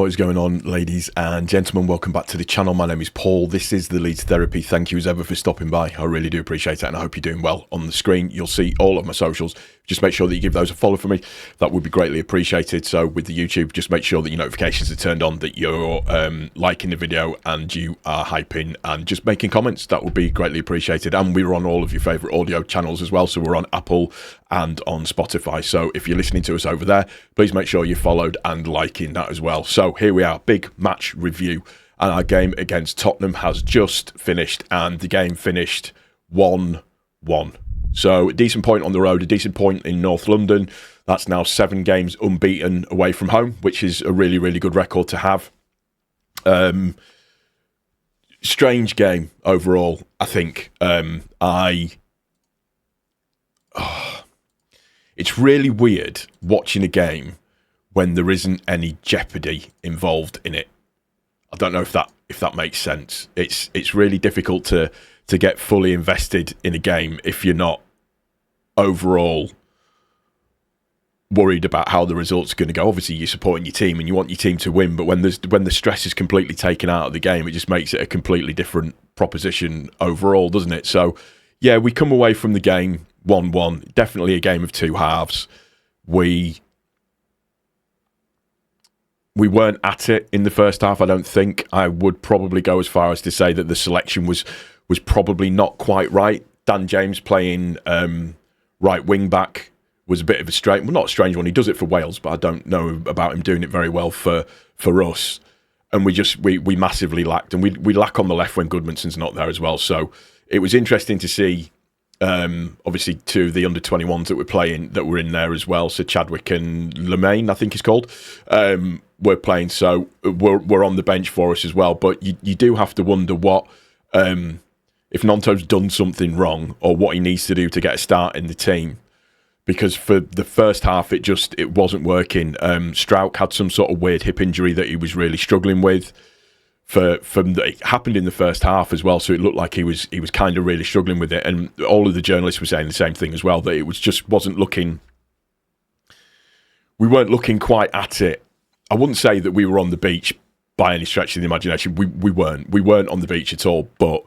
What is going on, ladies and gentlemen? Welcome back to the channel. My name is Paul. This is the Leeds Therapy. Thank you as ever for stopping by. I really do appreciate it, and I hope you're doing well. On the screen, you'll see all of my socials. Just make sure that you give those a follow for me. That would be greatly appreciated. So with the YouTube, just make sure that your notifications are turned on, that you're liking the video and you are hyping and just making comments. That would be greatly appreciated. And we're on all of your favourite audio channels as well. So we're on Apple and on Spotify. So if you're listening to us over there, please make sure you're followed and liking that as well. So here we are, big match review. And our game against Tottenham has just finished, and the game finished 1-1. So a decent point on the road, a decent point in North London. That's now 7 games unbeaten away from home, which is a really, really good record to have. Strange game overall, I think. It's really weird watching a game when there isn't any jeopardy involved in it. I don't know if that makes sense. It's really difficult to get fully invested in a game if you're not overall worried about how the results are going to go. Obviously, you're supporting your team and you want your team to win, but when the stress is completely taken out of the game, it just makes it a completely different proposition overall, doesn't it? So, yeah, we come away from the game 1-1. Definitely a game of two halves. We weren't at it in the first half, I don't think. I would probably go as far as to say that the selection was probably not quite right. Dan James playing right wing back was a bit of not a strange one. He does it for Wales, but I don't know about him doing it very well for us. And we massively lacked, and we lack on the left when Goodmanson's not there as well. So it was interesting to see, obviously, two of the under-21s that were in there as well. So Chadwick and Lemaine, I think he's called, were playing. So were on the bench for us as well. But you do have to wonder what, if Nonto's done something wrong, or what he needs to do to get a start in the team. Because for the first half, it wasn't working. Strauch had some sort of weird hip injury that he was really struggling with. It happened in the first half as well, so it looked like he was kind of really struggling with it. And all of the journalists were saying the same thing as well, that it wasn't looking. We weren't looking quite at it. I wouldn't say that we were on the beach by any stretch of the imagination. We weren't on the beach at all, but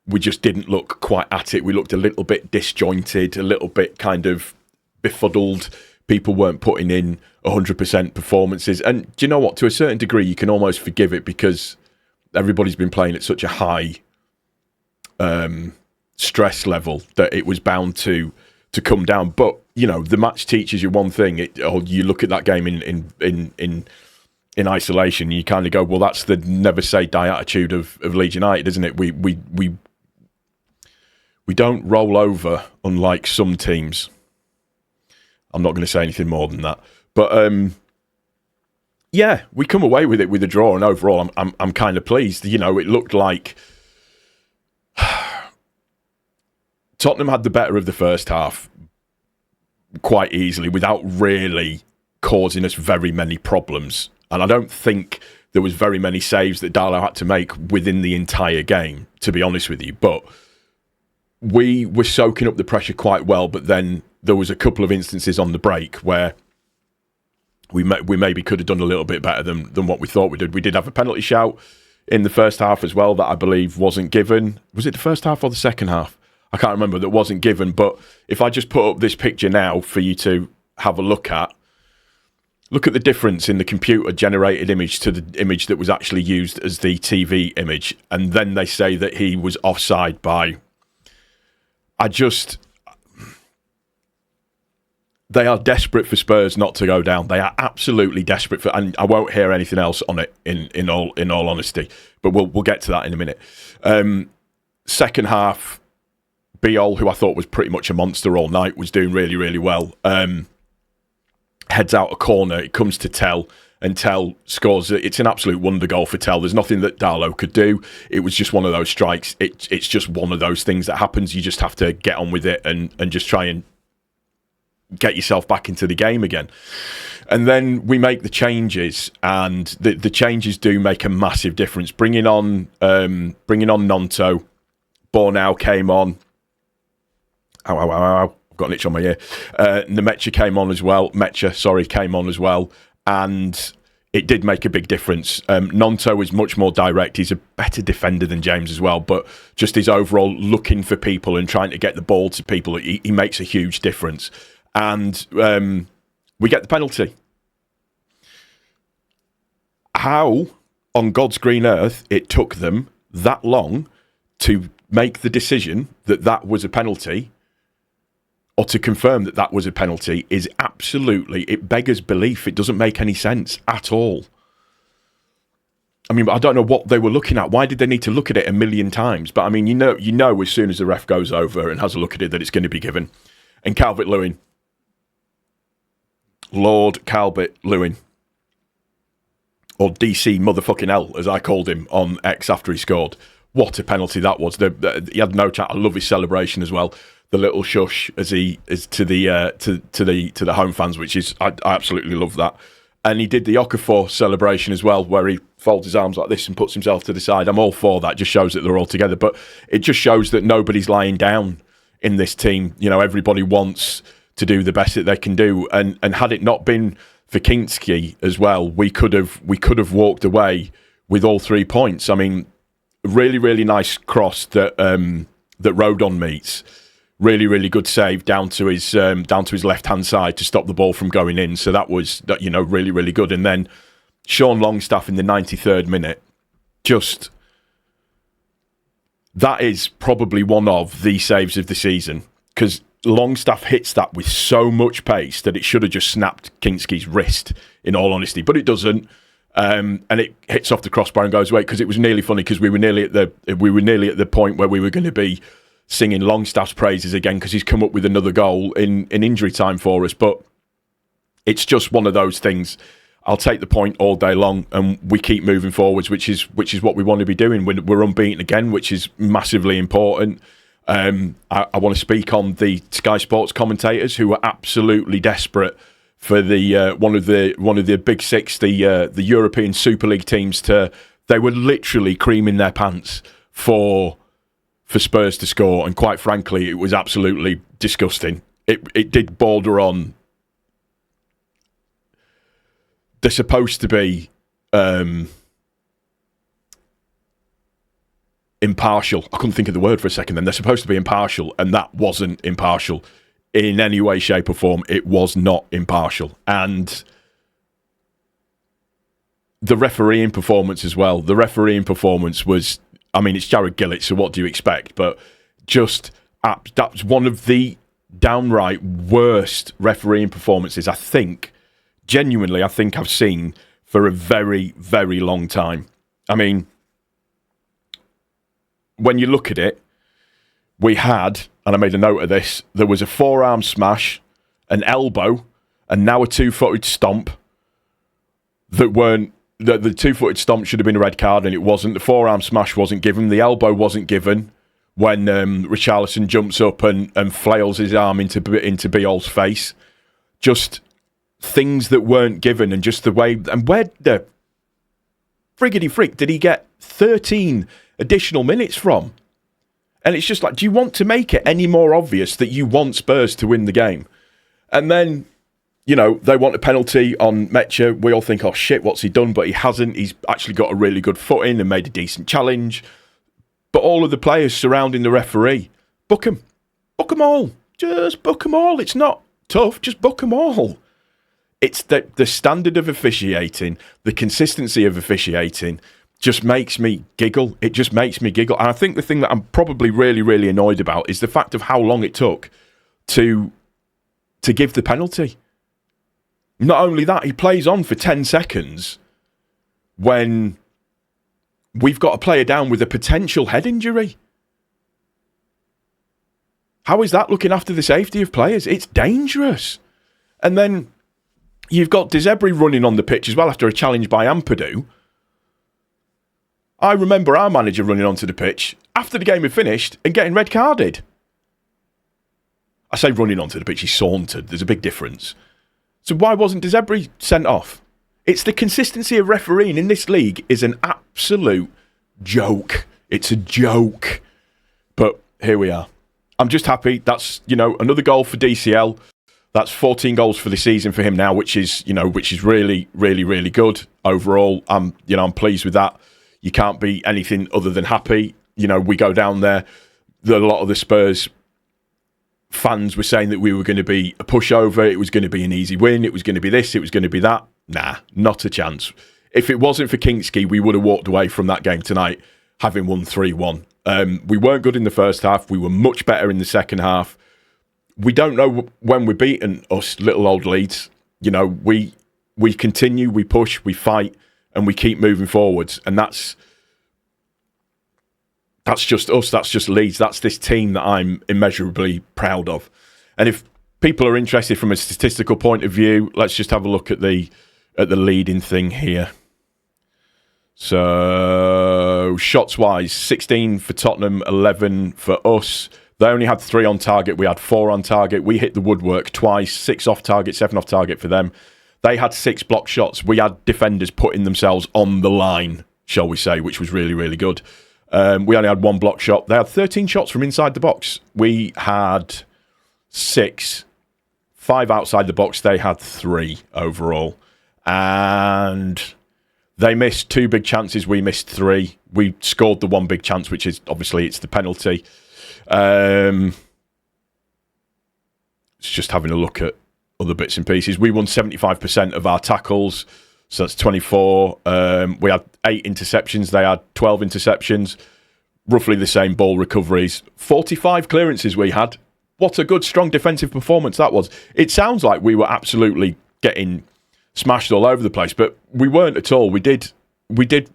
we just didn't look quite at it. We looked a little bit disjointed, a little bit kind of befuddled. People weren't putting in 100% performances. And do you know what? To a certain degree, you can almost forgive it because everybody's been playing at such a high stress level that it was bound to come down. But, you know, the match teaches you one thing. You look at that game in isolation, and you kind of go, well, that's the never say die attitude of Leeds United, isn't it? We don't roll over, unlike some teams. I'm not going to say anything more than that. But yeah, we come away with it with a draw, and overall, I'm kind of pleased. You know, it looked like Tottenham had the better of the first half quite easily, without really causing us very many problems. And I don't think there was very many saves that Darlow had to make within the entire game, to be honest with you. But we were soaking up the pressure quite well, but then there was a couple of instances on the break where we maybe could have done a little bit better than what we thought we did. We did have a penalty shout in the first half as well that I believe wasn't given. Was it the first half or the second half? I can't remember. That wasn't given. But if I just put up this picture now for you to have a look at the difference in the computer-generated image to the image that was actually used as the TV image. And then they say that he was offside by... They are desperate for Spurs not to go down. They are absolutely desperate for, and I won't hear anything else on it. In all honesty, but we'll get to that in a minute. Second half, Biol, who I thought was pretty much a monster all night, was doing really, really well. Heads out a corner, it comes to Tell, and Tell scores. It's an absolute wonder goal for Tell. There's nothing that Darlow could do. It was just one of those strikes. It's just one of those things that happens. You just have to get on with it and just try and get yourself back into the game again. And then we make the changes, and the changes do make a massive difference. Bringing on Nonto, Bornau came on. Ow. I've got an itch on my ear. Nemecha came on as well. Came on as well. And it did make a big difference. Nonto is much more direct. He's a better defender than James as well, but just his overall looking for people and trying to get the ball to people, he makes a huge difference. And we get the penalty. How, on God's green earth, it took them that long to make the decision that that was a penalty, or to confirm that that was a penalty, is absolutely, it beggars belief. It doesn't make any sense at all. I mean, I don't know what they were looking at. Why did they need to look at it a million times? But I mean, you know, as soon as the ref goes over and has a look at it, that it's going to be given. And Calvert-Lewin, Lord Calvert-Lewin, or DC motherfucking L, as I called him on X after he scored. What a penalty that was. He had no chat. I love his celebration as well. The little shush as he is to the home fans, which is I absolutely love that. And he did the Okafor celebration as well, where he folds his arms like this and puts himself to the side. I'm all for that. Just shows that they're all together. But it just shows that nobody's lying down in this team. You know, everybody wants to do the best that they can do. And had it not been for Kinski as well, we could have walked away with all 3 points. I mean, really, really nice cross that Rodon meets. Really, really good save down to his left hand side to stop the ball from going in. So that was, you know, really, really good. And then Sean Longstaff in the 93rd minute, just that is probably one of the saves of the season, because Longstaff hits that with so much pace that it should have just snapped Kinski's wrist, in all honesty, but it doesn't. And it hits off the crossbar and goes away, because it was nearly funny, because we were nearly at the point where we were going to be singing Longstaff's praises again, because he's come up with another goal in injury time for us. But it's just one of those things. I'll take the point all day long, and we keep moving forwards, which is what we want to be doing. We're unbeaten again, which is massively important. I want to speak on the Sky Sports commentators, who are absolutely desperate for the one of the big six, the European Super League teams. They were literally creaming their pants for Spurs to score, and quite frankly, it was absolutely disgusting. It did border on. They're supposed to be impartial. I couldn't think of the word for a second then. They're supposed to be impartial, and that wasn't impartial in any way, shape or form. It was not impartial. And the refereeing performance as well. The refereeing performance was, I mean, it's Jared Gillett, so what do you expect? But just, that's one of the downright worst refereeing performances, I think, genuinely, I think I've seen for a very, very long time. I mean, when you look at it, we had, and I made a note of this, there was a forearm smash, an elbow, and now a two-footed stomp that weren't. The two-footed stomp should have been a red card, and it wasn't. The forearm smash wasn't given. The elbow wasn't given when Richarlison jumps up and flails his arm into Biol's face. Just things that weren't given, and just the way. And where the friggity frick did he get 13 additional minutes from? And it's just like, do you want to make it any more obvious that you want Spurs to win the game? And then, you know, they want a penalty on Mecha. We all think, oh shit, what's he done? But he hasn't. He's actually got a really good foot in and made a decent challenge. But all of the players surrounding the referee, book him. Book them all. Just book them all. It's not tough. Just book them all. It's the standard of officiating, the consistency of officiating just makes me giggle. It just makes me giggle. And I think the thing that I'm probably really, really annoyed about is the fact of how long it took to give the penalty. Not only that, he plays on for 10 seconds when we've got a player down with a potential head injury. How is that looking after the safety of players? It's dangerous. And then you've got De Zerbi running on the pitch as well after a challenge by Ampadu. I remember our manager running onto the pitch after the game had finished and getting red carded. I say running onto the pitch, he sauntered. There's a big difference. So why wasn't De Zerbi sent off? It's the consistency of refereeing in this league is an absolute joke. It's a joke. But here we are. I'm just happy. That's, you know, another goal for DCL. That's 14 goals for the season for him now, which is really, really, really good. overall. I'm pleased with that. You can't be anything other than happy. We go down there. A lot of the Spurs fans were saying that we were going to be a pushover. It was going to be an easy win. It was going to be this. It was going to be that. Nah, not a chance. If it wasn't for Kinski, we would have walked away from that game tonight having won 3-1. We weren't good in the first half. We were much better in the second half. We don't know when we're beaten, us little old Leeds. We continue, we push, we fight, and we keep moving forwards. And that's just us. That's just Leeds. That's this team that I'm immeasurably proud of. And if people are interested from a statistical point of view, let's just have a look at the leading thing here. So, shots-wise, 16 for Tottenham, 11 for us. They only had 3 on target. We had 4 on target. We hit the woodwork twice, 6 off target, 7 off target for them. They had 6 block shots. We had defenders putting themselves on the line, shall we say, which was really, really good. We only had 1 block shot. They had 13 shots from inside the box. We had 6. 5 outside the box. They had 3 overall. And they missed 2 big chances. We missed 3. We scored the 1 big chance, which is obviously it's the penalty. It's just having a look at other bits and pieces. We won 75% of our tackles, so that's 24. We had 8 interceptions. They had 12 interceptions. Roughly the same ball recoveries. 45 clearances we had. What a good, strong defensive performance that was. It sounds like we were absolutely getting smashed all over the place, but we weren't at all. We did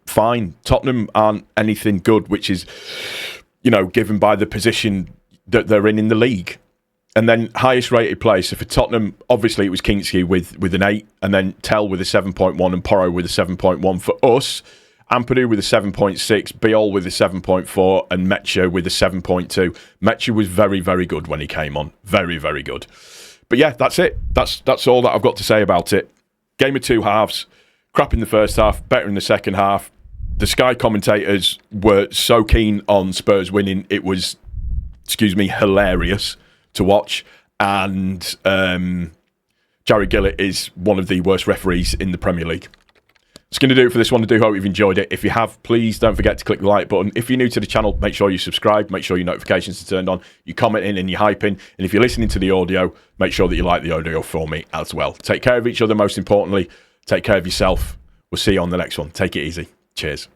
fine. Tottenham aren't anything good, which is, given by the position that they're in the league. And then highest rated player. So for Tottenham, obviously it was Kinski with an 8, and then Tell with a 7.1 and Porro with a 7.1. For us, Ampadu with a 7.6, Biol with a 7.4, and Mecha with a 7.2. Mecha was very, very good when he came on. Very, very good. But yeah, that's it. That's all that I've got to say about it. Game of 2 halves. Crap in the first half, better in the second half. The Sky commentators were so keen on Spurs winning. It was, hilarious to watch. And Jarry Gillett is one of the worst referees in the Premier League. It's going to do it for this one. I do hope you've enjoyed it. If you have, please don't forget to click the like button. If you're new to the channel, make sure you subscribe. Make sure your notifications are turned on. You're commenting and you're hyping. And if you're listening to the audio, make sure that you like the audio for me as well. Take care of each other, most importantly. Take care of yourself. We'll see you on the next one. Take it easy. Cheers.